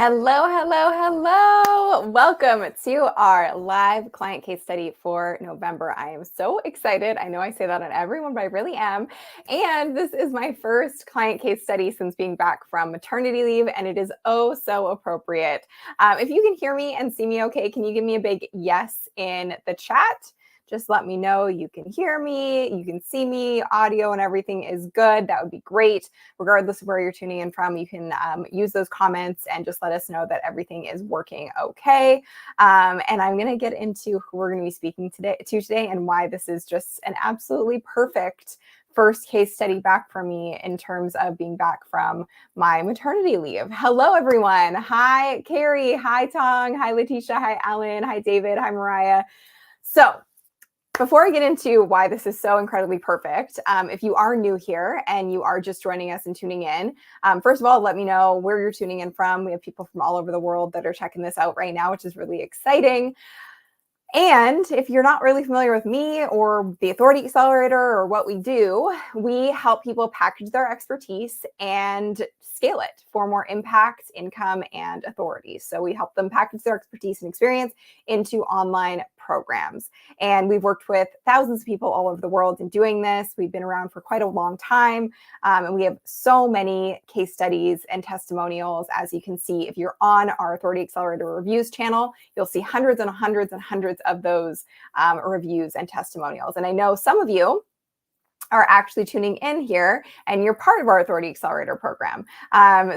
Hello, hello, hello. Welcome to our live client case study for November. I am so excited. I know I say that on everyone, but I really am. And this is my first client case study since being back from maternity leave, and it is oh so appropriate. If you can hear me and see me okay, can you give me a big yes in the chat? Just let me know you can hear me, you can see me, audio and everything is good. That would be great. Regardless of where you're tuning in from, you can use those comments and just let us know that everything is working okay. And I'm going to get into who we're going to be speaking today and why this is just an absolutely perfect first case study back for me in terms of being back from my maternity leave. Hello, everyone. Hi, Carrie. Hi, Tong. Hi, Letitia. Hi, Ellen. Hi, David. Hi, Mariah. So before I get into why this is so incredibly perfect, if you are new here and you are just joining us and tuning in, first of all, let me know where you're tuning in from. We have people from all over the world that are checking this out right now, which is really exciting. And if you're not really familiar with me or the Authority Accelerator or what we do, we help people package their expertise and scale it for more impact, income, and authority. So we help them package their expertise and experience into online programs. And we've worked with thousands of people all over the world in doing this. We've been around for quite a long time. And we have so many case studies and testimonials. As you can see, if you're on our Authority Accelerator reviews channel, you'll see hundreds and hundreds and hundreds of those reviews and testimonials. And I know some of you are actually tuning in here and you're part of our Authority Accelerator program.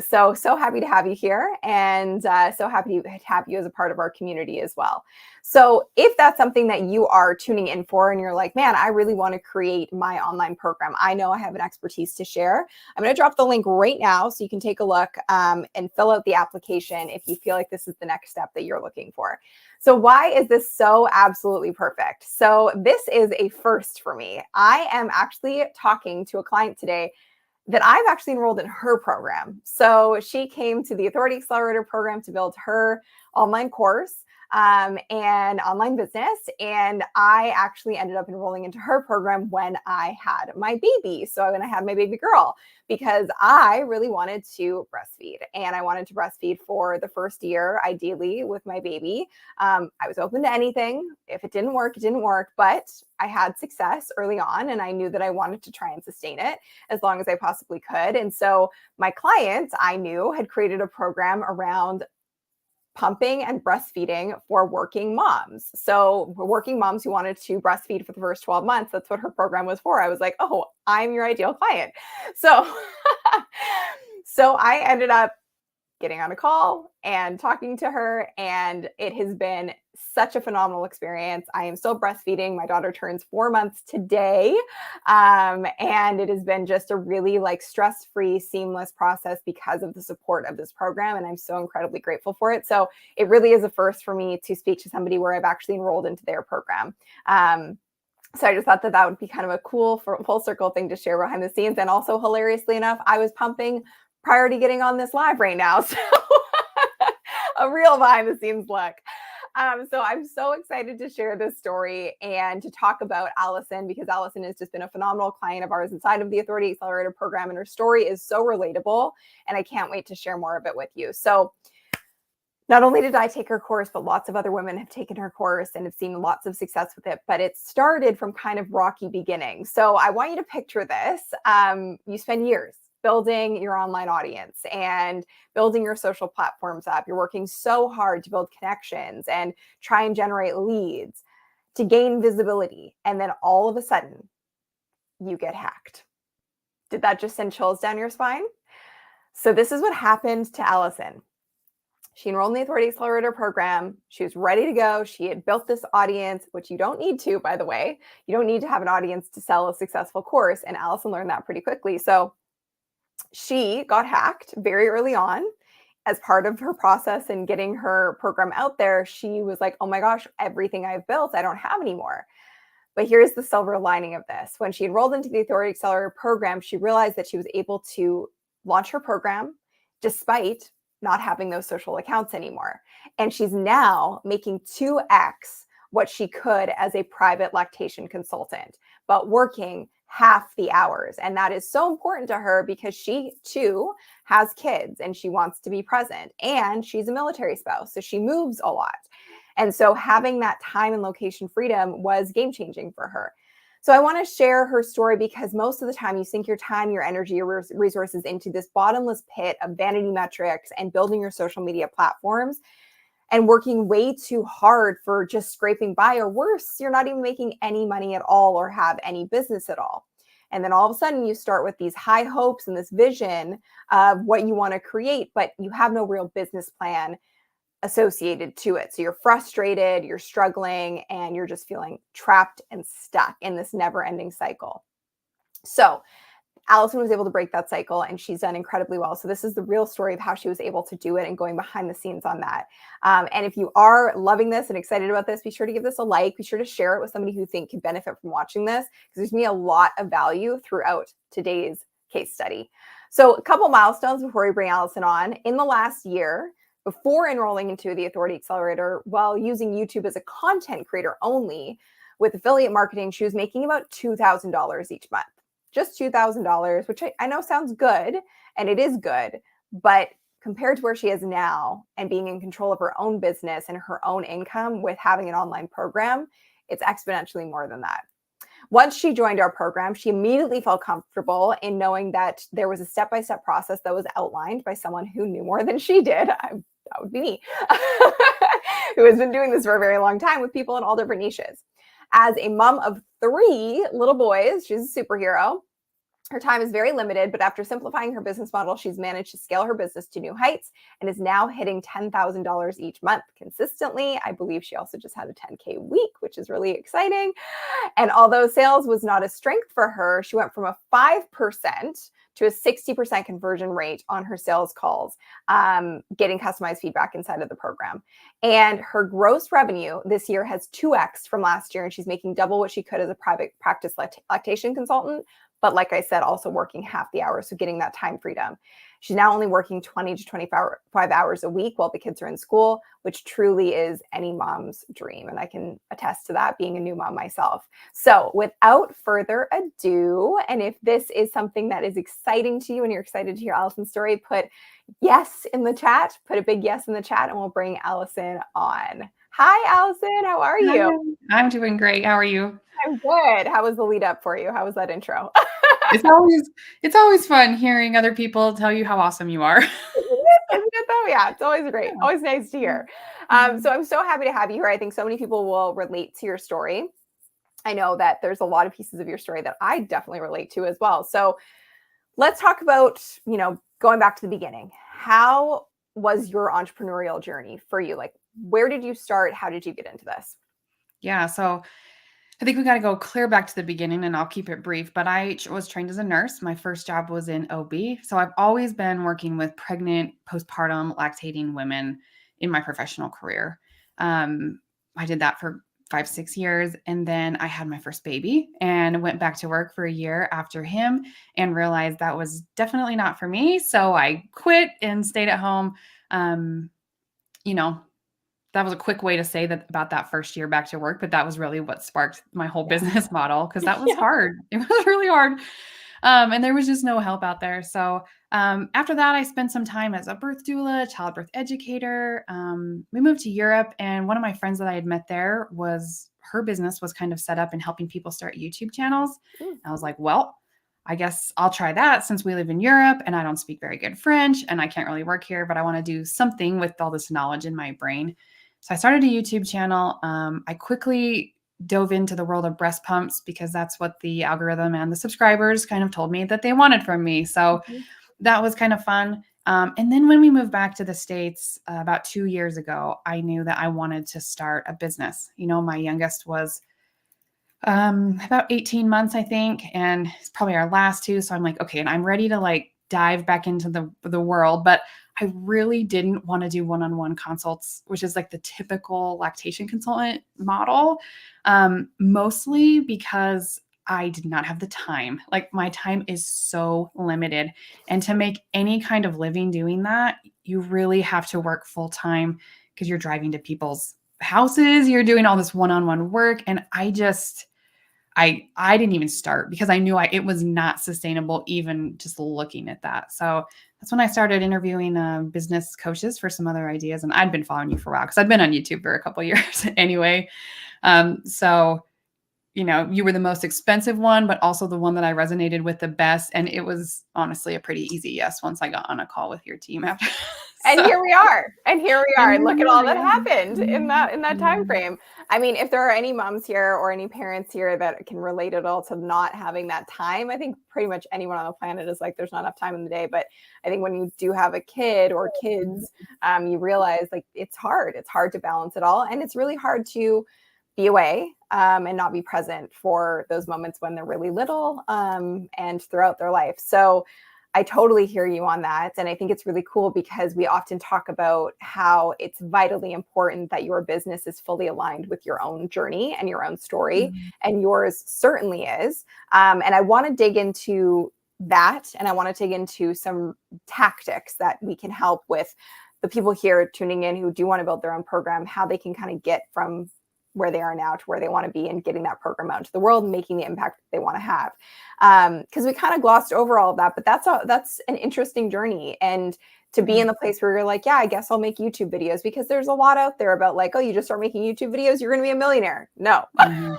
So happy to have you here and so happy to have you as a part of our community as well. So if that's something that you are tuning in for and you're like, man, I really want to create my online program. I know I have an expertise to share. I'm going to drop the link right now so you can take a look and fill out the application if you feel like this is the next step that you're looking for. So why is this so absolutely perfect? So this is a first for me. I am actually talking to a client today that I've actually enrolled in her program. So she came to the Authority Accelerator program to build her online course and online business. And I actually ended up enrolling into her program when I had my baby. So when I had my baby girl, because I really wanted to breastfeed and I wanted to breastfeed for the first year, ideally with my baby. I was open to anything. If it didn't work, it didn't work, but I had success early on and I knew that I wanted to try and sustain it as long as I possibly could. And so my clients, I knew, had created a program around pumping and breastfeeding for working moms. So working moms who wanted to breastfeed for the first 12 months, that's what her program was for. I was like, oh, I'm your ideal client. So, so I ended up getting on a call and talking to her, and it has been such a phenomenal experience. I am still breastfeeding. My daughter turns 4 months today, and it has been just a really stress-free, seamless process because of the support of this program, and I'm so incredibly grateful for it. So it really is a first for me to speak to somebody where I've actually enrolled into their program. So I just thought that would be kind of a cool full circle thing to share behind the scenes. And also, hilariously enough, I was pumping prior to getting on this live right now. So a real behind the scenes look. So I'm so excited to share this story and to talk about Allison, because Allison has just been a phenomenal client of ours inside of the Authority Accelerator program. And her story is so relatable. And I can't wait to share more of it with you. So not only did I take her course, but lots of other women have taken her course and have seen lots of success with it. But it started from kind of rocky beginnings. So I want you to picture this. You spend years building your online audience and building your social platforms up. You're working so hard to build connections and try and generate leads to gain visibility. And then all of a sudden, you get hacked. Did that just send chills down your spine? So this is what happened to Allison. She enrolled in the Authority Accelerator program. She was ready to go. She had built this audience, which you don't need to, by the way. You don't need to have an audience to sell a successful course. And Allison learned that pretty quickly. So she got hacked very early on. As part of her process in getting her program out there, she was like, oh my gosh, everything I've built, I don't have anymore. But here's the silver lining of this. When she enrolled into the Authority Accelerator program, she realized that she was able to launch her program despite not having those social accounts anymore. And she's now making 2x what she could as a private lactation consultant, but working half the hours. And that is so important to her because she too has kids and she wants to be present, and she's a military spouse, so she moves a lot. And so having that time and location freedom was game changing for her. So I want to share her story because most of the time you sink your time, your energy, your resources into this bottomless pit of vanity metrics and building your social media platforms and working way too hard for just scraping by, or worse, you're not even making any money at all or have any business at all. And then all of a sudden you start with these high hopes and this vision of what you want to create, but you have no real business plan associated to it. So you're frustrated, you're struggling, and you're just feeling trapped and stuck in this never-ending cycle. So Allison was able to break that cycle, and she's done incredibly well. So this is the real story of how she was able to do it and going behind the scenes on that. And if you are loving this and excited about this, be sure to give this a like. Be sure to share it with somebody who think could benefit from watching this, because there's going to be a lot of value throughout today's case study. So a couple milestones before we bring Allison on. In the last year, before enrolling into the Authority Accelerator, while using YouTube as a content creator only with affiliate marketing, she was making about $2,000 each month. Just $2,000, which I know sounds good, and it is good, but compared to where she is now and being in control of her own business and her own income with having an online program, it's exponentially more than that. Once she joined our program, she immediately felt comfortable in knowing that there was a step-by-step process that was outlined by someone who knew more than she did. That would be me, who has been doing this for a very long time with people in all different niches. As a mom of 3 little boys, she's a superhero. Her time is very limited, but after simplifying her business model, she's managed to scale her business to new heights and is now hitting $10,000 each month consistently. I believe she also just had a 10K week, which is really exciting. And although sales was not a strength for her, she went from a 5% to a 60% conversion rate on her sales calls, getting customized feedback inside of the program. And her gross revenue this year has 2x'd from last year, and she's making double what she could as a private practice lactation consultant. But like I said, also working half the hours, so getting that time freedom. She's now only working 20 to 25 hours a week while the kids are in school, which truly is any mom's dream. And I can attest to that, being a new mom myself. So without further ado, and if this is something that is exciting to you and you're excited to hear Allison's story, put yes in the chat, put a big yes in the chat, and we'll bring Allison on. Hi, Allison. How are you? Hi, I'm doing great. How are you? I'm good. How was the lead up for you? How was that intro? It's always fun hearing other people tell you how awesome you are. Isn't it though? Yeah, it's always great. Always nice to hear. So I'm so happy to have you here. I think so many people will relate to your story. I know that there's a lot of pieces of your story that I definitely relate to as well. So let's talk about, going back to the beginning. How was your entrepreneurial journey for you? Like, where did you start? How did you get into this? Yeah, so I think we got to go clear back to the beginning, and I'll keep it brief. But I was trained as a nurse. My first job was in OB. So I've always been working with pregnant, postpartum, lactating women in my professional career. I did that for 5, 6 years. And then I had my first baby and went back to work for a year after him and realized that was definitely not for me. So I quit and stayed at home. Um, you know, that was a quick way to say that about that first year back to work, but that was really what sparked my whole Yeah. business model, because that was Yeah. hard. It was really hard. And there was just no help out there. So after that, I spent some time as a birth doula, childbirth educator. We moved to Europe, and one of my friends that I had met there was her business was kind of set up in helping people start YouTube channels. Mm. I was like, well, I guess I'll try that since we live in Europe and I don't speak very good French and I can't really work here, but I want to do something with all this knowledge in my brain. So I started a YouTube channel. I quickly dove into the world of breast pumps because that's what the algorithm and the subscribers kind of told me that they wanted from me. So that was kind of fun. And then when we moved back to the States about 2 years ago, I knew that I wanted to start a business. My youngest was about 18 months, I think, and it's probably our last 2. So I'm like, okay, and I'm ready to dive back into the world, but I really didn't want to do one-on-one consults, which is like the typical lactation consultant model, mostly because I did not have the time. Like my time is so limited. And to make any kind of living doing that, you really have to work full time because you're driving to people's houses, you're doing all this one-on-one work. And I didn't even start because I knew it was not sustainable even just looking at that. So that's when I started interviewing business coaches for some other ideas. And I'd been following you for a while because I've been on YouTube for a couple of years anyway. So, you were the most expensive one, but also the one that I resonated with the best. And it was honestly a pretty easy yes once I got on a call with your team after. And So, here we are. And here we and are. here Look we at all are, that yeah. happened in that time Yeah. frame. I mean, if there are any moms here or any parents here that can relate at all to not having that time, I think pretty much anyone on the planet is like, there's not enough time in the day. But I think when you do have a kid or kids, you realize like it's hard. It's hard to balance it all. And it's really hard to be away and not be present for those moments when they're really little and throughout their life. So I totally hear you on that. And I think it's really cool because we often talk about how it's vitally important that your business is fully aligned with your own journey and your own story. Mhm. And yours certainly is. And I want to dig into that. And I want to dig into some tactics that we can help with the people here tuning in who do want to build their own program, how they can kind of get from where they are now to where they want to be and getting that program out into the world and making the impact they want to have. Because we kind of glossed over all of that, but that's an interesting journey. And to be in the place where you're like, yeah, I guess I'll make YouTube videos, because there's a lot out there about like, oh, you just start making YouTube videos, you're going to be a millionaire. No, Mhm.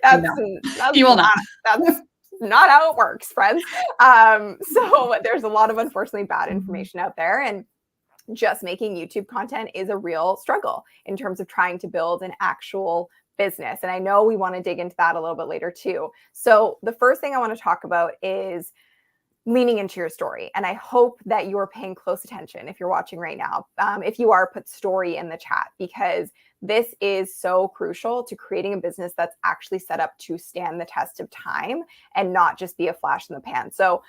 that's, No, that's you will not, not. that's not how it works, friends. So there's a lot of unfortunately bad information out there. And just making YouTube content is a real struggle in terms of trying to build an actual business. And I know we want to dig into that a little bit later too. So the first thing I want to talk about is leaning into your story. And I hope that you're paying close attention if you're watching right now. If you are, put story in the chat, because this is so crucial to creating a business that's actually set up to stand the test of time and not just be a flash in the pan. So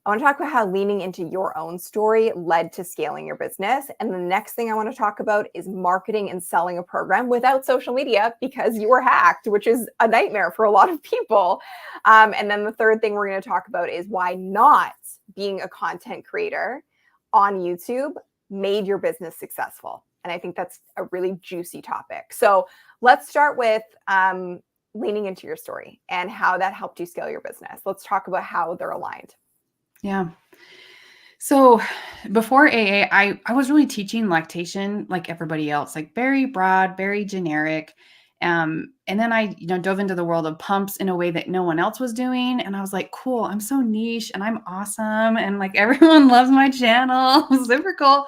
I want to talk about how leaning into your own story led to scaling your business. And the next thing I want to talk about is marketing and selling a program without social media because you were hacked, which is a nightmare for a lot of people. And then the third thing we're going to talk about is why not being a content creator on YouTube made your business successful. And I think that's a really juicy topic. So let's start with leaning into your story and how that helped you scale your business. Let's talk about how they're aligned. Yeah. So before AA, I was really teaching lactation like everybody else, like very broad, very generic. And then I, dove into the world of pumps in a way that no one else was doing. And I was like, cool, I'm so niche and I'm awesome. And like everyone loves my channel. Super cool.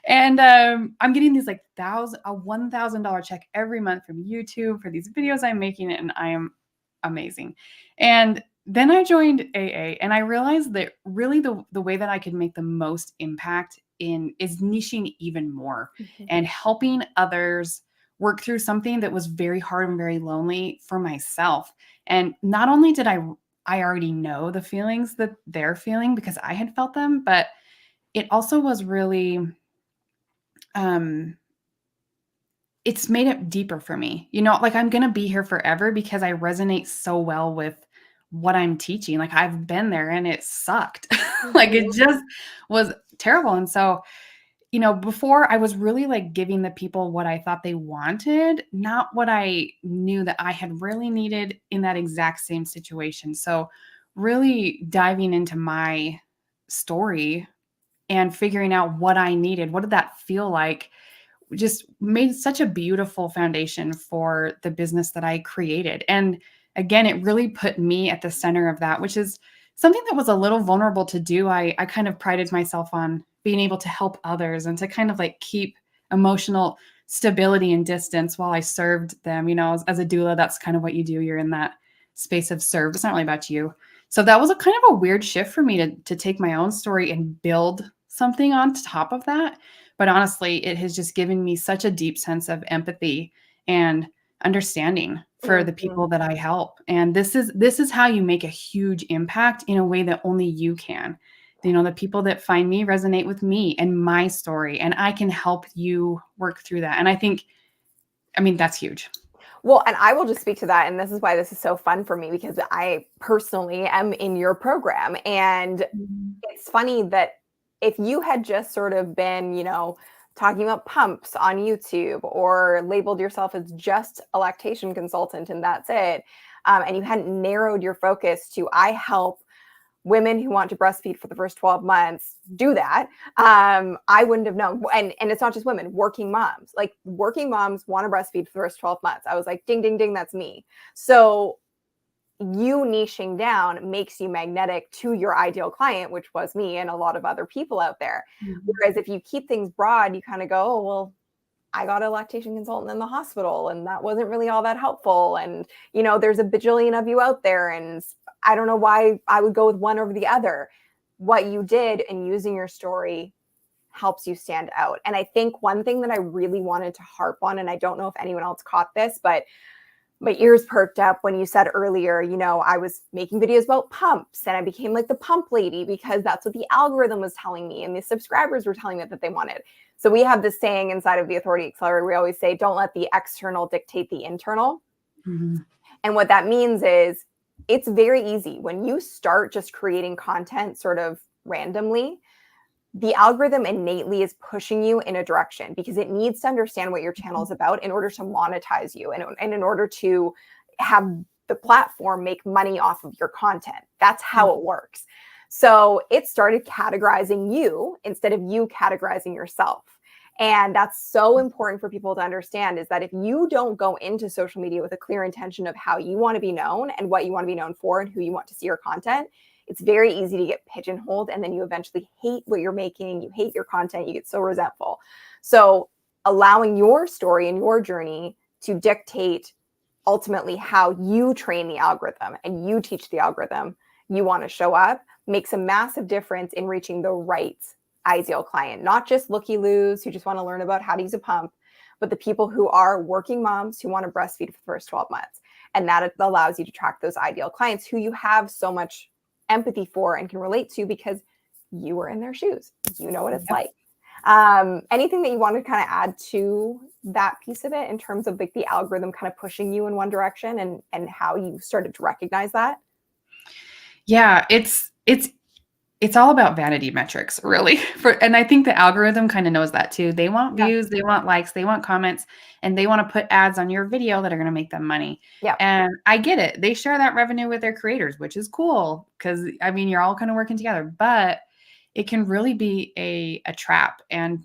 And I'm getting these like a $1,000 check every month from YouTube for these videos I'm making, and I am amazing. And then I joined AA, and I realized that really the way that I could make the most impact is niching even more and helping others work through something that was very hard and very lonely for myself. And not only did I already know the feelings that they're feeling because I had felt them, but it also was really it's made it deeper for me. Like I'm going to be here forever because I resonate so well with what I'm teaching. Like I've been there and it sucked. Like it just was terrible. And so, before I was really like giving the people what I thought they wanted, not what I knew that I had really needed in that exact same situation. So really diving into my story and figuring out what I needed. What did that feel like? Just made such a beautiful foundation for the business that I created. And again, it really put me at the center of that, which is something that was a little vulnerable to do. I kind of prided myself on being able to help others and to kind of like keep emotional stability and distance while I served them. As a doula, that's kind of what you do. You're in that space of serve. It's not really about you. So that was a kind of a weird shift for me to take my own story and build something on top of that. But honestly, it has just given me such a deep sense of empathy and understanding for the people that I help. And this is how you make a huge impact in a way that only you can. The people that find me resonate with me and my story, and I can help you work through that. And I mean, that's huge. Well, and I will just speak to that. And this is why this is so fun for me, because I personally am in your program. And it's funny that if you had just sort of been, talking about pumps on YouTube or labeled yourself as just a lactation consultant and that's it, and you hadn't narrowed your focus to, I help women who want to breastfeed for the first 12 months do that, I wouldn't have known. And it's not just women, working moms. Like working moms want to breastfeed for the first 12 months. I was like, ding, ding, ding, that's me. So you niching down makes you magnetic to your ideal client, which was me and a lot of other people out there. Mhm. Whereas if you keep things broad, you kind of go, oh, well, I got a lactation consultant in the hospital and that wasn't really all that helpful. And, there's a bajillion of you out there. And I don't know why I would go with one over the other. What you did in using your story helps you stand out. And I think one thing that I really wanted to harp on, and I don't know if anyone else caught this, but my ears perked up when you said earlier, I was making videos about pumps and I became like the pump lady because that's what the algorithm was telling me and the subscribers were telling me that they wanted. So we have this saying inside of the Authority Accelerator. We always say, don't let the external dictate the internal. Mm-hmm. And what that means is it's very easy when you start just creating content sort of randomly. The algorithm innately is pushing you in a direction because it needs to understand what your channel is about in order to monetize you and in order to have the platform make money off of your content. That's how it works. So it started categorizing you instead of you categorizing yourself. And that's so important for people to understand, is that if you don't go into social media with a clear intention of how you want to be known and what you want to be known for and who you want to see your content, it's very easy to get pigeonholed. And then you eventually hate what you're making. You hate your content. You get so resentful. So allowing your story and your journey to dictate ultimately how you train the algorithm and you teach the algorithm you want to show up makes a massive difference in reaching the right ideal client, not just looky-loos who just want to learn about how to use a pump, but the people who are working moms who want to breastfeed for the first 12 months. And that allows you to track those ideal clients who you have so much empathy for and can relate to because you were in their shoes. You know what it's like. Anything that you want to kind of add to that piece of it in terms of like the algorithm kind of pushing you in one direction and how you started to recognize that? Yeah, it's all about vanity metrics, really. And I think the algorithm kind of knows that too. They want views, they want likes, they want comments, and they want to put ads on your video that are going to make them money. Yeah. And I get it. They share that revenue with their creators, which is cool because I mean, you're all kind of working together, but it can really be a trap. And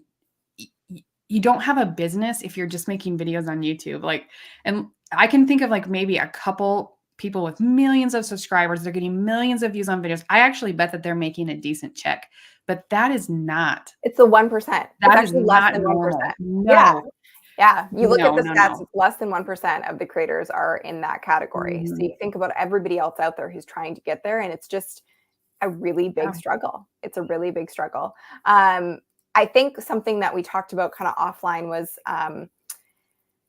you don't have a business if you're just making videos on YouTube. And I can think of like maybe a couple people with millions of subscribers. They're getting millions of views on videos. I actually bet that they're making a decent check, but that is not. It's the 1%. It's actually less than 1%. No. Yeah. You look at the stats, No. it's less than 1% of the creators are in that category. So you think about everybody else out there who's trying to get there, and it's just a really big struggle. It's a really big struggle. I think something that we talked about kind of offline was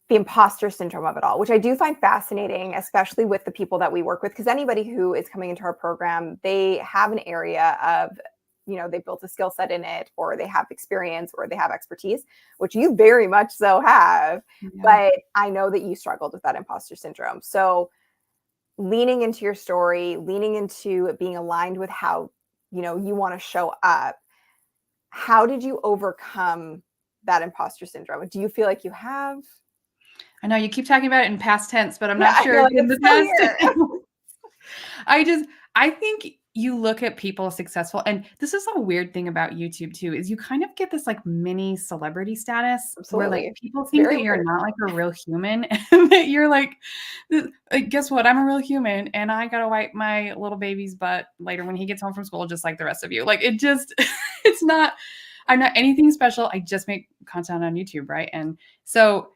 the imposter syndrome of it all, which I do find fascinating, especially with the people that we work with, because anybody who is coming into our program, they have an area of, they built a skill set in it, or they have experience, or they have expertise, which you very much so have. Yeah. But I know that you struggled with that imposter syndrome. So leaning into your story, leaning into it being aligned with how, you want to show up. How did you overcome that imposter syndrome? Do you feel like you have? I know you keep talking about it in past tense, but I'm not sure in the past. I think you look at people successful, and this is a weird thing about YouTube too, is you kind of get this like mini celebrity status. Absolutely. Where like people think that you're not like a real human and that you're like, guess what? I'm a real human and I got to wipe my little baby's butt later when he gets home from school, just like the rest of you. Like it just, I'm not anything special. I just make content on YouTube. Right. And so,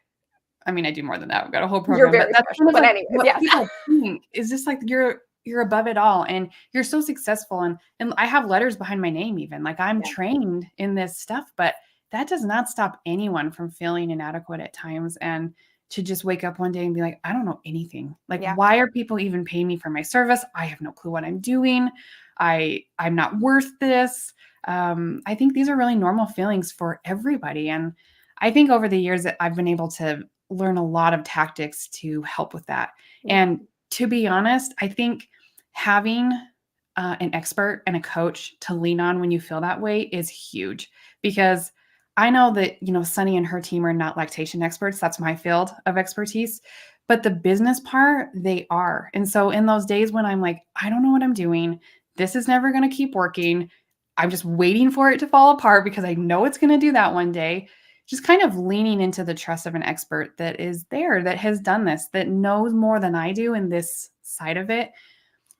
I mean, I do more than that. I've got a whole program, but that's special, but anyways, what people think is just like you're above it all and you're so successful. And I have letters behind my name, even like I'm trained in this stuff, but that does not stop anyone from feeling inadequate at times and to just wake up one day and be like, I don't know anything. Like, why are people even paying me for my service? I have no clue what I'm doing. I'm not worth this. I think these are really normal feelings for everybody. And I think over the years that I've been able to learn a lot of tactics to help with that. And to be honest, I think having an expert and a coach to lean on when you feel that way is huge, because I know that, Sunny and her team are not lactation experts. That's my field of expertise. But the business part, they are. And so in those days when I'm like, I don't know what I'm doing, this is never going to keep working. I'm just waiting for it to fall apart because I know it's going to do that one day. Just kind of leaning into the trust of an expert that is there, that has done this, that knows more than I do in this side of it,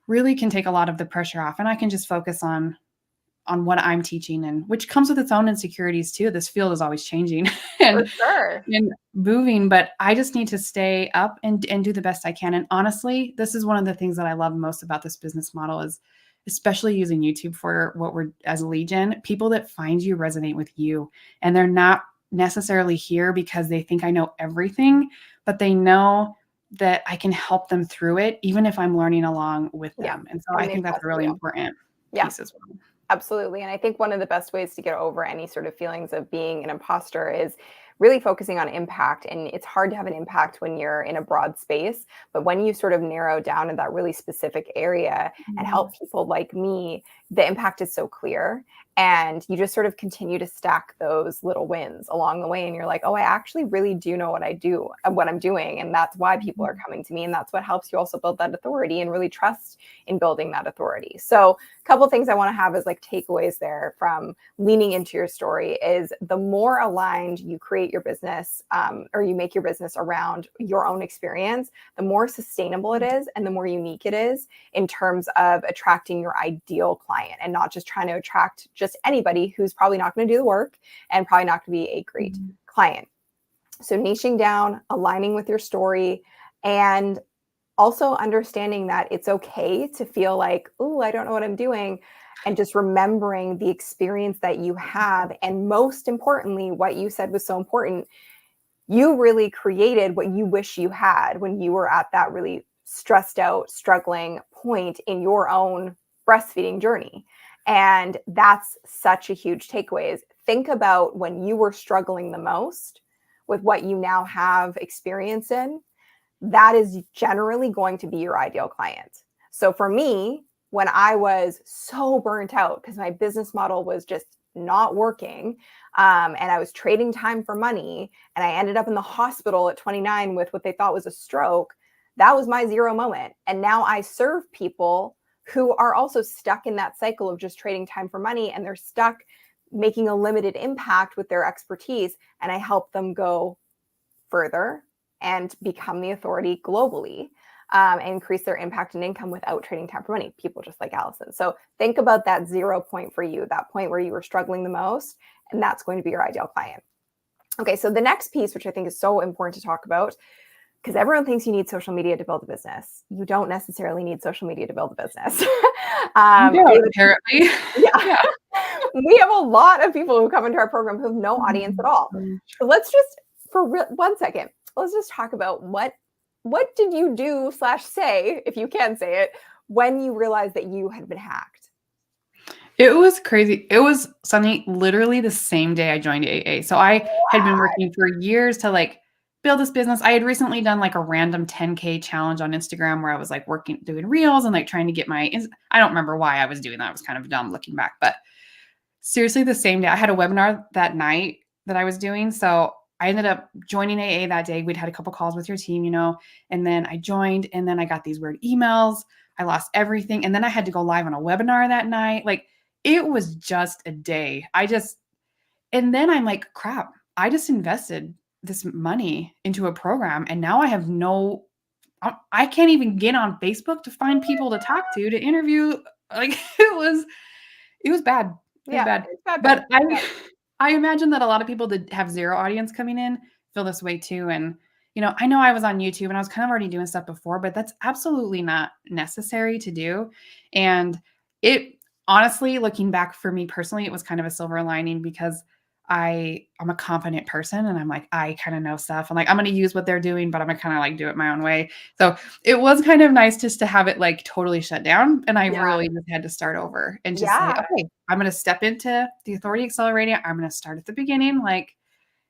really can take a lot of the pressure off. And I can just focus on what I'm teaching, and which comes with its own insecurities too. This field is always changing For and sure. moving, but I just need to stay up and do the best I can. And honestly, this is one of the things that I love most about this business model is especially using YouTube for what we're as a lead gen, people that find you resonate with you, and they're not necessarily here because they think I know everything, but they know that I can help them through it, even if I'm learning along with Yeah. them. And so And I they think that's trust a really you. important Yeah. piece as well. Absolutely. And I think one of the best ways to get over any sort of feelings of being an imposter is really focusing on impact. And it's hard to have an impact when you're in a broad space. But when you sort of narrow down in that really specific area and Mhm. help people like me, the impact is so clear. And you just sort of continue to stack those little wins along the way. And you're like, oh, I actually really do know what I do and what I'm doing. And that's why people are coming to me. And that's what helps you also build that authority and really trust in building that authority. So couple of things I want to have as like takeaways there from leaning into your story is the more aligned you create your business or you make your business around your own experience, the more sustainable it is and the more unique it is in terms of attracting your ideal client and not just trying to attract just anybody who's probably not going to do the work and probably not going to be a great client. So niching down, aligning with your story, and also understanding that it's okay to feel like, oh, I don't know what I'm doing. And just remembering the experience that you have. And most importantly, what you said was so important. You really created what you wish you had when you were at that really stressed out, struggling point in your own breastfeeding journey. And that's such a huge takeaway is think about when you were struggling the most with what you now have experience in, that is generally going to be your ideal client. So for me, when I was so burnt out because my business model was just not working, and I was trading time for money, and I ended up in the hospital at 29 with what they thought was a stroke, that was my zero moment. And now I serve people who are also stuck in that cycle of just trading time for money, and they're stuck making a limited impact with their expertise, and I help them go further and become the authority globally, and increase their impact and income without trading time for money. People just like Allison. So think about that 0 point for you, that point where you were struggling the most, and that's going to be your ideal client. Okay, so the next piece, which I think is so important to talk about, because everyone thinks you need social media to build a business. You don't necessarily need social media to build a business. You We do, apparently. yeah, Yeah. we have a lot of people who come into our program who have no audience at all. So let's just, for 1 second, let's just talk about what did you do / say, if you can say it, when you realized that you had been hacked? It was crazy. It was something literally the same day I joined AA. So I had been Wow. working for years to like build this business. I had recently done like a random 10K challenge on Instagram where I was like working, doing reels and like trying to get my, I don't remember why I was doing that. It was kind of dumb looking back, but seriously, the same day I had a webinar that night that I was doing. So I ended up joining AA that day. We'd had a couple calls with your team, and then I joined, and then I got these weird emails. I lost everything. And then I had to go live on a webinar that night. Like it was just a day. And then I'm like, crap, I just invested this money into a program. And now I have I can't even get on Facebook to find people to talk to interview. Like it was bad. It was Yeah, bad. it's bad, bad. But I imagine that a lot of people that have zero audience coming in feel this way too. And, I know I was on YouTube and I was kind of already doing stuff before, but that's absolutely not necessary to do. And it honestly, looking back for me personally, it was kind of a silver lining because I'm a confident person and I'm like, I kind of know stuff. I'm like, I'm going to use what they're doing, but I'm going to kind of like do it my own way. So it was kind of nice just to have it like totally shut down. And I Yeah. really just had to start over and just say, Yeah. okay, I'm going to step into the Authority Accelerator. I'm going to start at the beginning like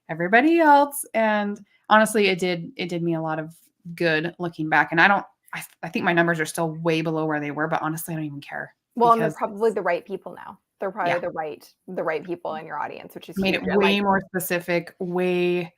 everybody else. And honestly, it did me a lot of good looking back. And I think my numbers are still way below where they were, but honestly, I don't even care Well, and they're because probably the right people now. They're probably yeah, the right people in your audience, which is made huge. it I like way more specific, way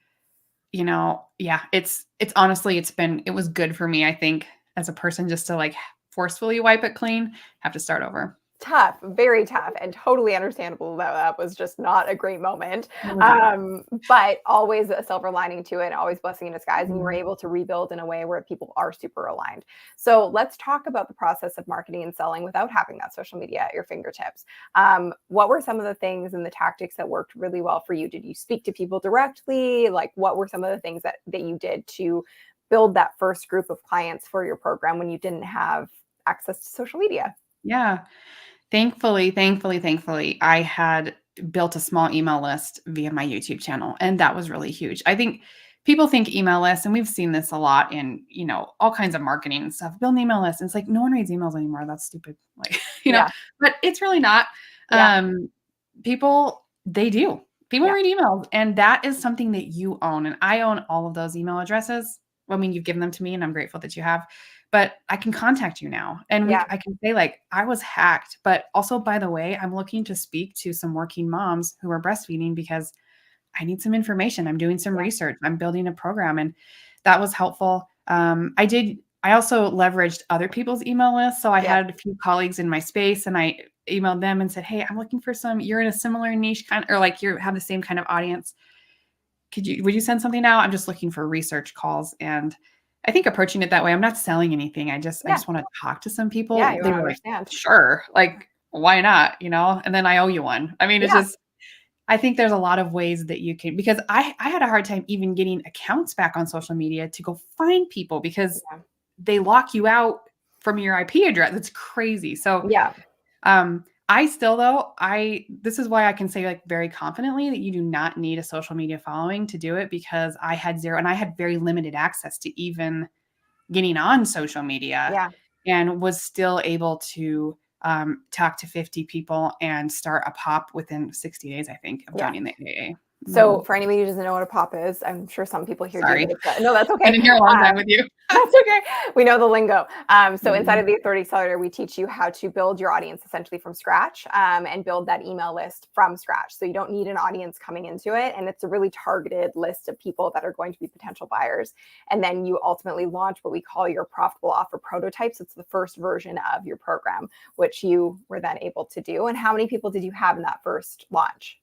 yeah, it's honestly, it was good for me, I think, as a person just to like forcefully wipe it clean, have to start over. Tough, very tough, and totally understandable that that was just not a great moment. It was not. But always a silver lining to it, and always blessing in disguise, and you were Mhm. able to rebuild in a way where people are super aligned. So let's talk about the process of marketing and selling without having that social media at your fingertips. What were some of the things and the tactics that worked really well for you? Did you speak to people directly? Like, what were some of the things that you did to build that first group of clients for your program when you didn't have access to social media? Yeah. Thankfully, I had built a small email list via my YouTube channel, and that was really huge. I think people think email lists, and we've seen this a lot in, all kinds of marketing and stuff. Build an email list. And it's like no one reads emails anymore. That's stupid. Like, Yeah, but it's really not. yeah, Um, people, they do. People yeah, read emails, and that is something that you own. And I own all of those email addresses. I mean, you've given them to me, and I'm grateful that you have, but I can contact you now, and yeah, I can say like, I was hacked, but also, by the way, I'm looking to speak to some working moms who are breastfeeding because I need some information. I'm doing some yeah, research. I'm building a program, and that was helpful. I also leveraged other people's email lists. So I yeah, had a few colleagues in my space, and I emailed them and said, "Hey, I'm looking for you're in a similar niche kind, or like you have the same kind of audience. Would you send something out? I'm just looking for research calls." And I think approaching it that way, I'm not selling anything. I yeah, just want to talk to some yeah. people. You They want to were like, understand. sure, like, why not? And then I owe you one. I mean, it's Yeah, just, I think there's a lot of ways that you can, because I had a hard time even getting accounts back on social media to go find people because yeah, they lock you out from your IP address. It's crazy. So yeah, I still though, this is why I can say like very confidently that you do not need a social media following to do it, because I had zero, and I had very limited access to even getting on social media, yeah. and was still able to talk to 50 people and start a pop within 60 days, I think, of Yeah. joining the AA. So Mhm. for anybody who doesn't know what a pop is, I'm sure some people here do, Sorry. but no, that's Been okay. in here a long time Um, with you. that's okay. We know the lingo. So inside Mhm. of the Authority Accelerator, we teach you how to build your audience essentially from scratch, and build that email list from scratch. So you don't need an audience coming into it. And it's a really targeted list of people that are going to be potential buyers. And then you ultimately launch what we call your profitable offer prototypes. It's the first version of your program, which you were then able to do. And how many people did you have in that first launch?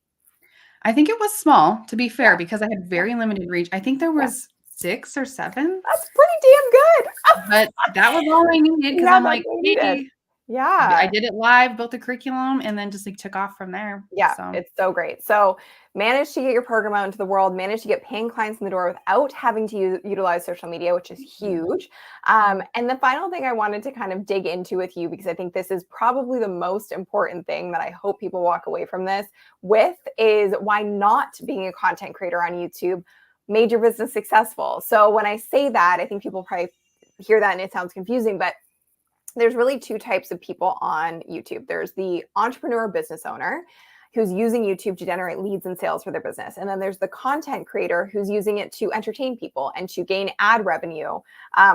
I think it was small, to be fair, Yeah, because I had yeah, very limited reach. I think there yeah. was 6 or 7, That's pretty damn good. but that was all I needed because Yeah, I'm that's like, what you needed. "Hey," I Yeah. did it live, built a curriculum, and then just, like, took off from there, Yeah, so. it's so great. So, managed to get your program out into the world, managed to get paying clients in the door without having to utilize social media, which is Mhm, huge. mhm. And the final thing I wanted to kind of dig into with you, because I think this is probably the most important thing that I hope people walk away from this with, is why not being a content creator on YouTube made your business successful. So, when I say that, I think people probably hear that and it sounds confusing, but there's really two types of people on YouTube. There's the entrepreneur business owner who's using YouTube to generate leads and sales for their business. And then there's the content creator who's using it to entertain people and to gain ad revenue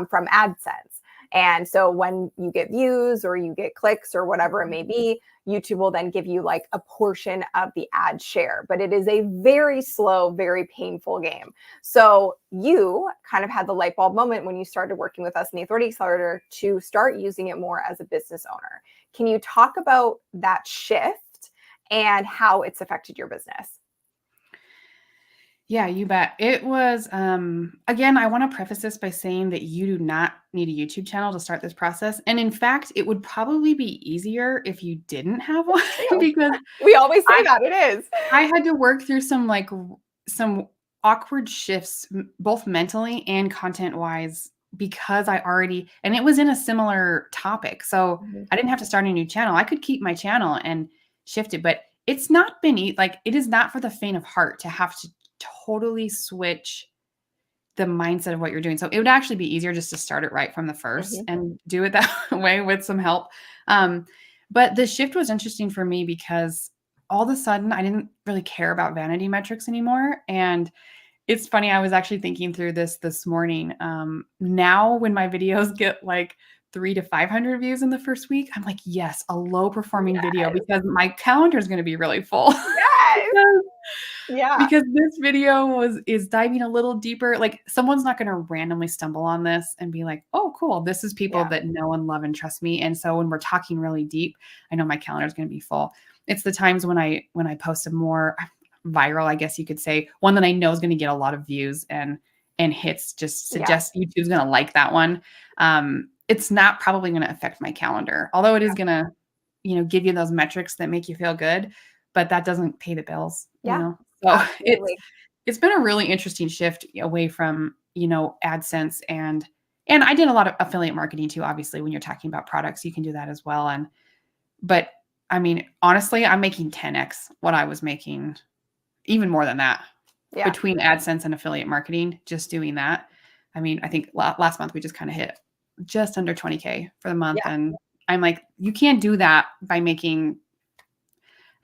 from AdSense. And so when you get views or you get clicks or whatever it may be, YouTube will then give you like a portion of the ad share. But it is a very slow, very painful game. So you kind of had the light bulb moment when you started working with us in the Authority Accelerator to start using it more as a business owner. Can you talk about that shift and how it's affected your business? Yeah, you bet. It was, again, I wanna preface this by saying that you do not need a YouTube channel to start this process, and in fact, it would probably be easier if you didn't have one It's true. because We always say I that it is. I had to work through some, like, some awkward shifts, both mentally and content-wise, because I already, and it was in a similar topic, so Mhm. I didn't have to start a new channel. I could keep my channel and shift it, but it's not been like, it is not for the faint of heart to have to totally switch the mindset of what you're doing. So it would actually be easier just to start it right from the first Mhm. and do it that way with some help. Um, but the shift was interesting for me because all of a sudden I didn't really care about vanity metrics anymore. And it's funny, I was actually thinking through this morning. Now, when my videos get like 300 to 500 views in the first week, I'm like, yes, a low performing video Yes. because my calendar is going to be really full. Yes. Yeah. Because this video is diving a little deeper. Like someone's not going to randomly stumble on this and be like, "Oh, cool. This is people Yeah. that know and love and trust me." And so when we're talking really deep, I know my calendar is going to be full. It's the times when I post a more viral, I guess you could say, one that I know is going to get a lot of views and hits, just Yeah. suggest YouTube's going to like that one. It's not probably going to affect my calendar, although it is going to, give you those metrics that make you feel good, but that doesn't pay the bills, Yeah. So Absolutely. it's been a really interesting shift away from, AdSense and I did a lot of affiliate marketing too. Obviously, when you're talking about products, you can do that as well. But I mean, honestly, I'm making 10x what I was making, even more than that, Yeah. between AdSense and affiliate marketing, just doing that. I mean, I think last month we just kind of hit just under 20K for the month. Yeah. And I'm like, you can't do that by making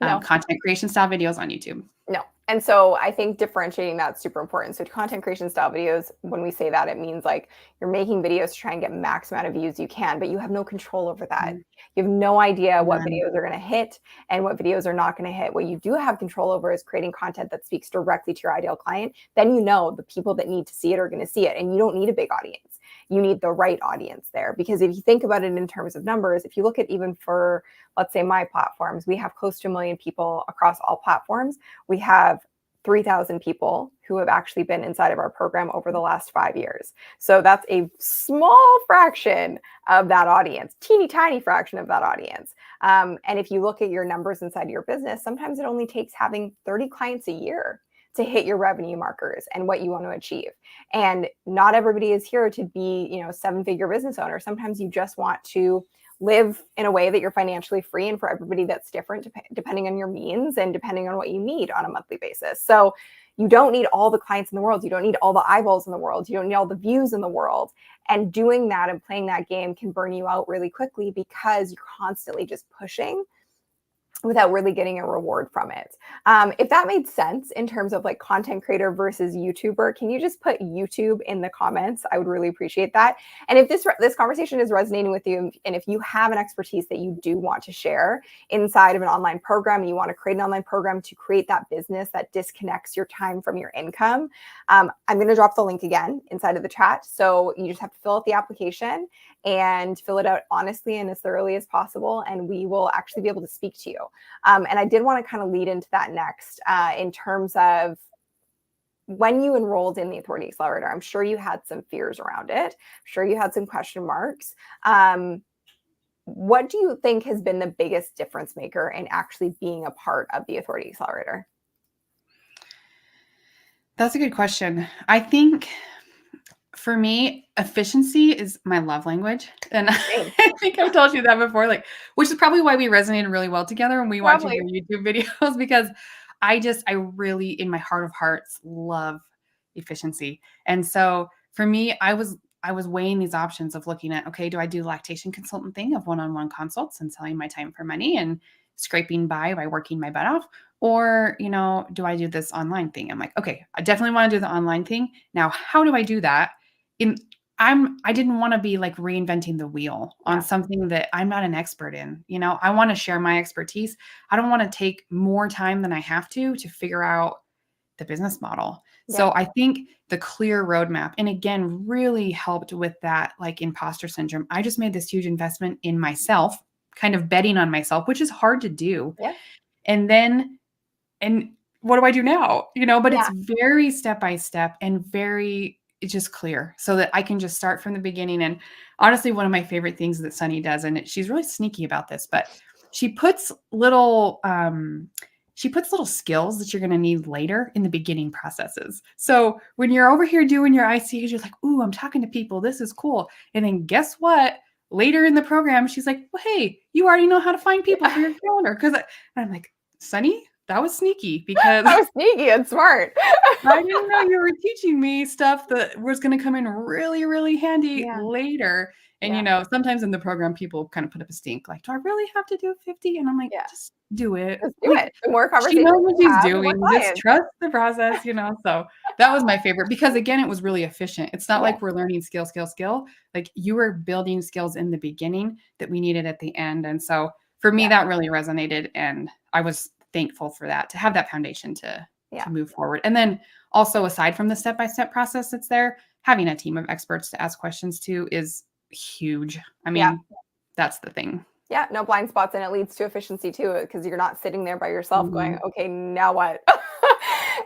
No. content creation style videos on YouTube. No. And so I think differentiating that's super important. So content creation style videos, when we say that, it means like you're making videos to try and get max amount of views you can, but you have no control over that. Mhm. You have no idea what None. videos are going to hit and what videos are not going to hit. What you do have control over is creating content that speaks directly to your ideal client. Then you know the people that need to see it are going to see it. And you don't need a big audience. You need the right audience there. Because if you think about it in terms of numbers, if you look at even for, let's say, my platforms, we have close to 1 million people across all platforms. We have 3,000 people who have actually been inside of our program over the last 5 years. So that's a small fraction of that audience, teeny tiny fraction of that audience. And if you look at your numbers inside your business, sometimes it only takes having 30 clients a year to hit your revenue markers and what you want to achieve. And not everybody is here to be, a 7-figure business owner. Sometimes you just want to live in a way that you're financially free, and for everybody that's different depending on your means and depending on what you need on a monthly basis. So you don't need all the clients in the world. You don't need all the eyeballs in the world. You don't need all the views in the world. And doing that and playing that game can burn you out really quickly because you're constantly just pushing without really getting a reward from it. If that made sense in terms of like content creator versus YouTuber, can you just put YouTube in the comments? I would really appreciate that. And if this conversation is resonating with you, and if you have an expertise that you do want to share inside of an online program, and you want to create an online program to create that business that disconnects your time from your income, I'm going to drop the link again inside of the chat. So you just have to fill out the application and fill it out honestly and as thoroughly as possible, and we will actually be able to speak to you. And I did want to kind of lead into that next in terms of when you enrolled in the Authority Accelerator. I'm sure you had some fears around it. I'm sure you had some question marks. What do you think has been the biggest difference maker in actually being a part of the Authority Accelerator? That's a good question. I think for me, efficiency is my love language. And Same. I think I've told you that before, which is probably why we resonated really well together when we watch your Probably. YouTube videos, because I really, in my heart of hearts, love efficiency. And so for me, I was weighing these options of looking at, okay, do I do lactation consultant thing of one-on-one consults and selling my time for money and scraping by working my butt off? Or, do I do this online thing? I'm like, okay, I definitely want to do the online thing. Now, how do I do that? I didn't want to be like reinventing the wheel on Yeah. something that I'm not an expert in. I want to share my expertise. I don't want to take more time than I have to figure out the business model. Yeah. So I think the clear roadmap, and again, really helped with that like imposter syndrome. I just made this huge investment in myself, kind of betting on myself, which is hard to do. Yeah. And what do I do now? But Yeah. it's very step by step and it's just clear so that I can just start from the beginning. And honestly, one of my favorite things that Sunny does, and she's really sneaky about this, but she puts little skills that you're going to need later in the beginning processes. So when you're over here doing your ICs, you're like, ooh, I'm talking to people. This is cool. And then guess what? Later in the program, she's like, well, hey, you already know how to find people for your calendar. And I'm like, Sunny, that was sneaky because That was sneaky and smart. I didn't know you were teaching me stuff that was going to come in really, really handy Yeah. later. And, Yeah. Sometimes in the program, people kind of put up a stink, like, do I really have to do 50? And I'm like, Yeah. just do it. Just do Like, it. The more she conversations knows what you she's have, the more doing. Just clients. trust the process, So that was my favorite because, again, it was really efficient. It's not Yeah. like we're learning skill. Like you were building skills in the beginning that we needed at the end. And so for me, that really resonated. And I was thankful for that, to have that foundation to Yeah. to move forward. And then also, aside from the step-by-step process that's there, having a team of experts to ask questions to is huge. I Yeah. mean, that's the thing. Yeah, no blind spots, and it leads to efficiency too, because you're not sitting there by yourself going, Mhm. okay, now what?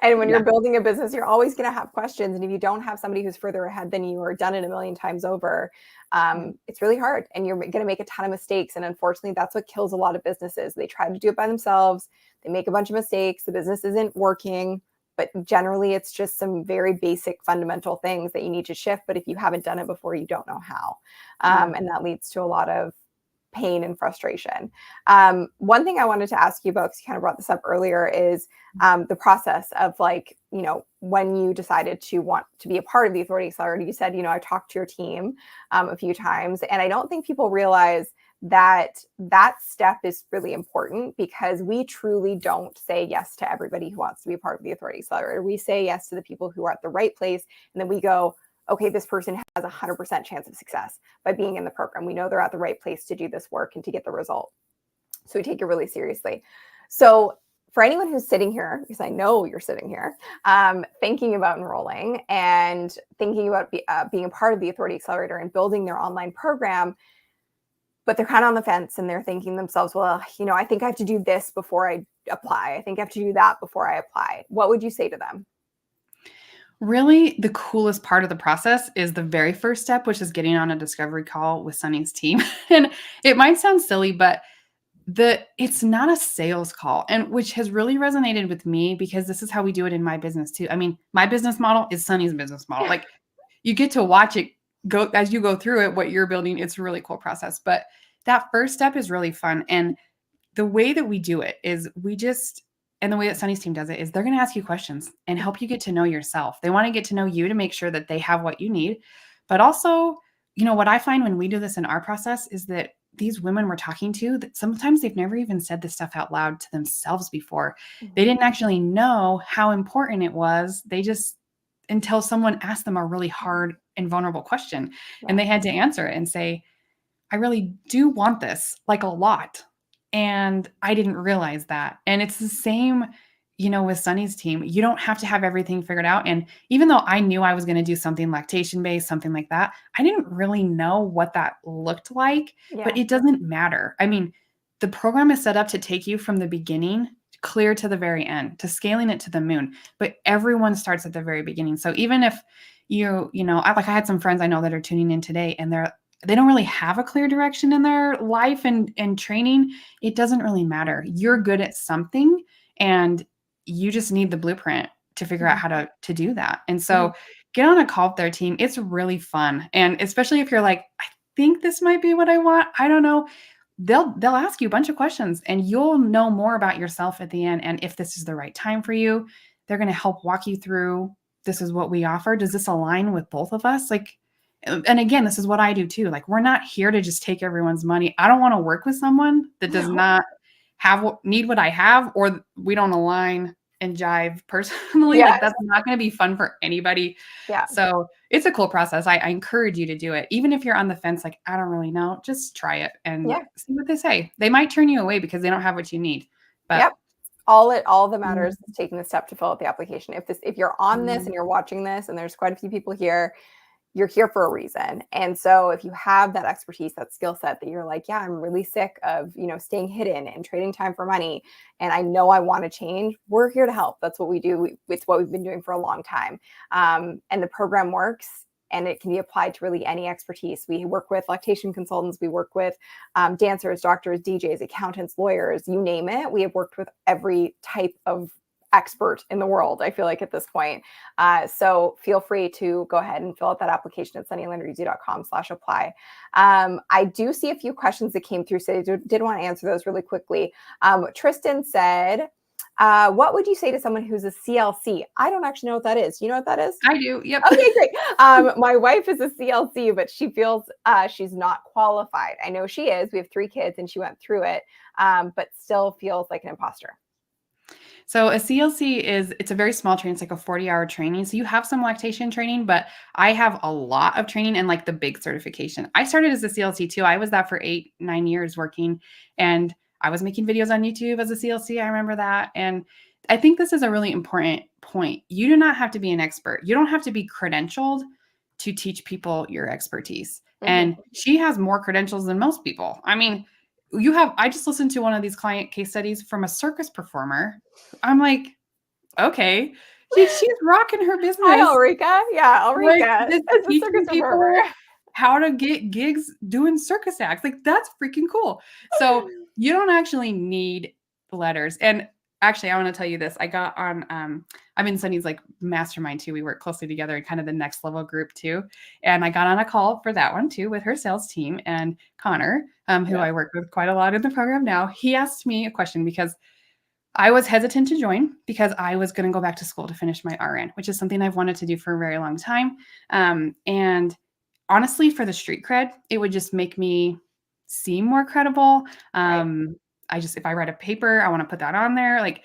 And when Yeah. you're building a business, you're always going to have questions. And if you don't have somebody who's further ahead than you or done it a million times over, Yeah. it's really hard and you're going to make a ton of mistakes. And unfortunately, that's what kills a lot of businesses. They try to do it by themselves, they make a bunch of mistakes, the business isn't working. But generally, it's just some very basic fundamental things that you need to shift. But if you haven't done it before, you don't know how. Yeah. And that leads to a lot of pain and frustration. One thing I wanted to ask you about, because you kind of brought this up earlier, is the process of like, when you decided to want to be a part of the Authority Accelerator. You said, I talked to your team a few times, and I don't think people realize that that step is really important, because we truly don't say yes to everybody who wants to be a part of the Authority Accelerator. We say yes to the people who are at the right place, and then we go, okay, this person has a 100% chance of success by being in the program. We know they're at the right place to do this work and to get the result. So we take it really seriously. So for anyone who's sitting here, because I know you're sitting here, thinking about enrolling and thinking about being a part of the Authority Accelerator and building their online program, but they're kind of on the fence and they're thinking to themselves, well, I think I have to do this before I apply. I think I have to do that before I apply. What would you say to them? Really, the coolest part of the process is the very first step, which is getting on a discovery call with Sunny's team. And it might sound silly, but it's not a sales call, and which has really resonated with me because this is how we do it in my business too. I mean, my business model is Sunny's business model. Like, you get to watch it go as you go through it, what you're building. It's a really cool process. But that first step is really fun. And the way that we do it is and the way that Sunny's team does it is they're going to ask you questions and help you get to know yourself. They want to get to know you to make sure that they have what you need. But also, what I find when we do this in our process is that these women we're talking to, that sometimes they've never even said this stuff out loud to themselves before. They didn't actually know how important it was. They just, until someone asked them a really hard and vulnerable question, and Yeah. they had to answer it and say, I really do want this, like, a lot. And I didn't realize that. And it's the same, with Sunny's team. You don't have to have everything figured out. And even though I knew I was going to do something lactation based, something like that, I didn't really know what that looked like, Yeah. but it doesn't matter. I mean, the program is set up to take you from the beginning clear to the very end, to scaling it to the moon. But everyone starts at the very beginning. So even if I had some friends I know that are tuning in today and they don't really have a clear direction in their life and training, it doesn't really matter. You're good at something and you just need the blueprint to figure out how to do that. And so get on a call with their team. It's really fun. And especially if you're like, I think this might be what I want. I don't know. They'll ask you a bunch of questions and you'll know more about yourself at the end. And if this is the right time for you, they're going to help walk you through, this is what we offer. Does this align with both of us? Like, and again, this is what I do too. Like, we're not here to just take everyone's money. I don't want to work with someone that does No. not need what I have, or we don't align and jive personally. Like, Yes. that's not going to be fun for anybody. Yeah. So it's a cool process. I encourage you to do it. Even if you're on the fence, like, I don't really know, just try it and Yeah. see what they say. They might turn you away because they don't have what you need. But Yep. All that matters Mhm. is taking the step to fill out the application. If you're on this Mhm. and you're watching this, and there's quite a few people here, you're here for a reason. And so if you have that expertise, that skill set that you're like, yeah, I'm really sick of, staying hidden and trading time for money, and I know I want to change, we're here to help. That's what we do. It's what we've been doing for a long time. And the program works, and it can be applied to really any expertise. We work with lactation consultants. We work with dancers, doctors, DJs, accountants, lawyers, you name it. We have worked with every type of expert in the world, I feel like, at this point. So feel free to go ahead and fill out that application at sunnylandereasy.com/apply. I do see a few questions that came through, so I did want to answer those really quickly. Tristan said, what would you say to someone who's a CLC? I don't actually know what that is. You know what that is? I do. Yep. Okay, great. My wife is a CLC, but she feels she's not qualified. I know she is. We have 3 kids and she went through it, but still feels like an imposter. So a CLC it's a very small training. It's like a 40-hour training. So you have some lactation training, but I have a lot of training and like the big certification. I started as a CLC too. I was that for 8, 9 years working, and I was making videos on YouTube as a CLC. I remember that. And I think this is a really important point. You do not have to be an expert. You don't have to be credentialed to teach people your expertise. And Mhm. she has more credentials than most people. I mean, I just listened to one of these client case studies from a circus performer. I'm like, okay, she's rocking her Hi, business. Ulrika. Yeah, Like, Ulrika just is a circus teaching performer. people how to get gigs doing circus acts. Like, that's freaking cool. So you don't actually need letters. And actually, I want to tell you this. I got on I'm in Sunny's like mastermind too. We work closely together in kind of the next level group too. And I got on a call for that one too with her sales team and Connor, who Yeah, I work with quite a lot in the program now. He asked me a question because I was hesitant to join because I was going to go back to school to finish my RN, which is something I've wanted to do for a very long time. And honestly, for the street cred, it would just make me seem more credible. right. If I write a paper, I want to put that on there. Like,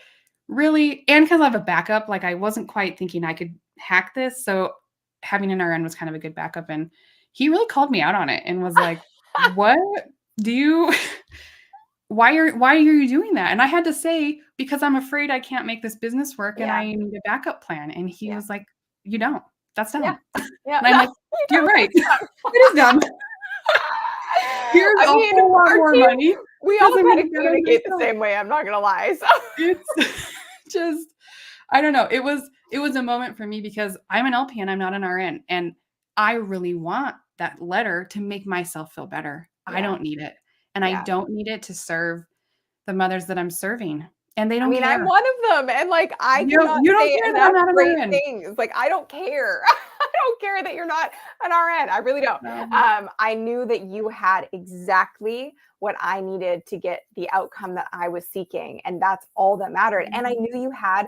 really, and because I have a backup, like, I wasn't quite thinking I could hack this. So having an RN was kind of a good backup. And he really called me out on it and was like, what do you why are you doing that? And I had to say, because I'm afraid I can't make this business work and Yeah, I need a backup plan. And he yeah, was like, you don't. That's yeah, dumb. yeah. And I'm No, like, you you're don't. right. That's dumb. It is dumb. Here's I a mean, whole lot our more team, money. we all Doesn't kind mean of you gotta do it communicate the yourself. same way. I'm not gonna lie. So, It's just, I don't know. It was a moment for me because I'm an LPN, I'm not an RN. And I really want that letter to make myself feel better. I yeah, don't need it. And I yeah. don't need it to serve the mothers that I'm serving. And they I don't mean, I'm care. one of them, and like I cannot You don't say care that I'm enough not an great RN. things. Like I don't care. I don't care that you're not an RN. I really don't. Um, I knew that you had exactly what I needed to get the outcome that I was seeking, and that's all that mattered. And I knew you had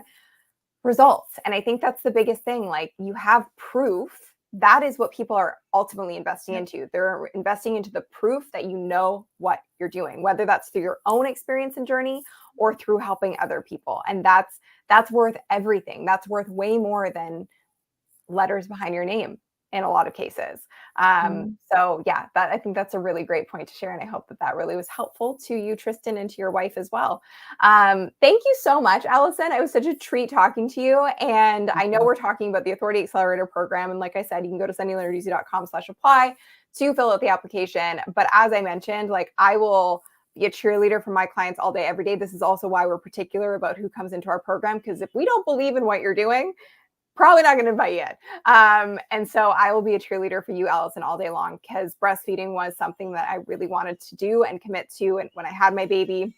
results. And I think that's the biggest thing. Like you have proof. That is what people are ultimately investing yep. into. They're investing into the proof that you know what you're doing, whether that's through your own experience and journey or through helping other people. And that's worth everything. That's worth way more than letters behind your name in a lot of cases. Mhm. So yeah, I think that's a really great point to share. And I hope that really was helpful to you, Tristan, and to your wife as well. Thank you so much, Allison. It was such a treat talking to you. And I know we're talking about the Authority Accelerator program. And like I said, you can go to sunnyleonarducci.com/apply to fill out the application. But as I mentioned, like I will be a cheerleader for my clients all day, every day. This is also why we're particular about who comes into our program, because if we don't believe in what you're doing, probably not going to invite you in. And so I will be a cheerleader for you, Allison, all day long, because breastfeeding was something that I really wanted to do and commit to. And when I had my baby,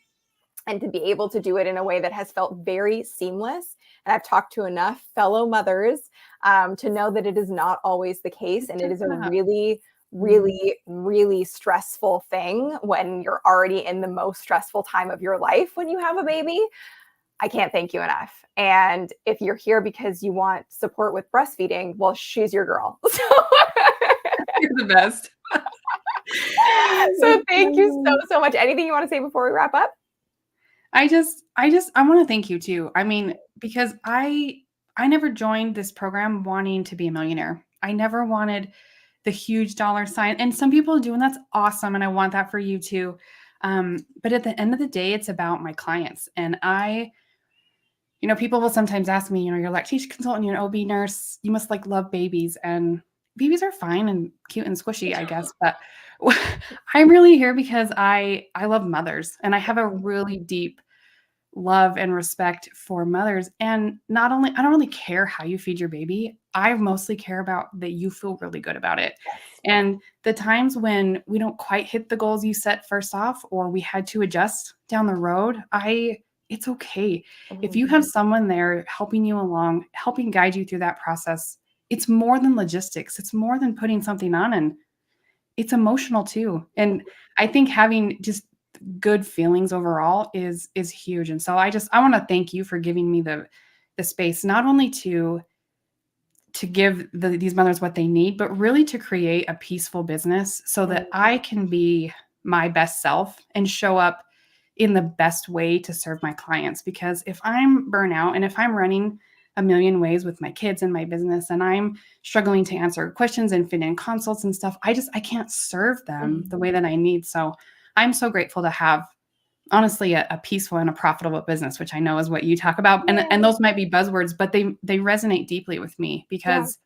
and to be able to do it in a way that has felt very seamless. And I've talked to enough fellow mothers to know that it is not always the case. And it is a really, Mhm. really, really stressful thing when you're already in the most stressful time of your life when you have a baby. I can't thank you enough. And if you're here because you want support with breastfeeding, well, she's your girl. You're the best. So That's thank you so, funny. so much. Anything you want to say before we wrap up? I want to thank you too. I mean, because I never joined this program wanting to be a millionaire. I never wanted the huge dollar sign. And some people do, and that's awesome. And I want that for you too. But at the end of the day, it's about my clients. And people will sometimes ask me, you're a lactation consultant, you're an OB nurse, you must like love babies. And babies are fine and cute and squishy, I guess. But I'm really here because I love mothers and I have a really deep love and respect for mothers. And not only, I don't really care how you feed your baby. I mostly care about that you feel really good about it. Yes. And the times when we don't quite hit the goals you set first off, or we had to adjust down the road, it's okay. If you have someone there helping you along, helping guide you through that process, it's more than logistics. It's more than putting something on, and it's emotional too. And I think having just good feelings overall is huge. And so I want to thank you for giving me the space, not only to give these mothers what they need, but really to create a peaceful business so that I can be my best self and show up in the best way to serve my clients. Because if I'm burnout and if I'm running a million ways with my kids and my business and I'm struggling to answer questions and fit in consults and stuff, I can't serve them the way that I need. So I'm so grateful to have honestly a peaceful and a profitable business, which I know is what you talk about. And Yay. those might be buzzwords, but they resonate deeply with me Yeah. because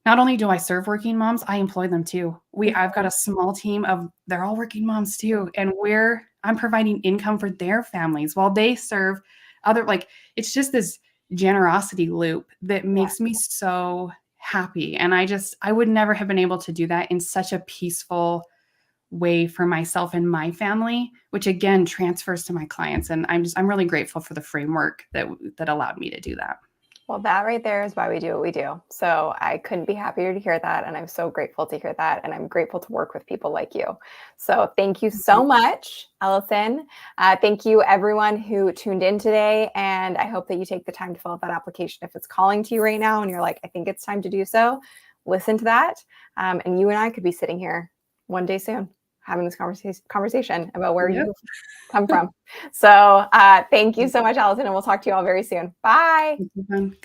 not only do I serve working moms, I employ them too. I've got Mhm. a small team of they're all working moms too, and I'm providing income for their families while they serve other like it's just this generosity loop that Yeah. makes me so happy. And I would never have been able to do that in such a peaceful way for myself and my family, which again transfers to my clients. And I'm really grateful for the framework that allowed me to do that. Well, that right there is why we do what we do. So I couldn't be happier to hear that. And I'm so grateful to hear that. And I'm grateful to work with people like you. So thank you so much, Allison. Thank you, everyone who tuned in today. And I hope that you take the time to fill out that application. If it's calling to you right now and you're like, I think it's time to do so, listen to that. And you and I could be sitting here one day soon having this conversation about where Yep. you come from. So thank you so much, Allison. And we'll talk to you all very soon. Bye. It's been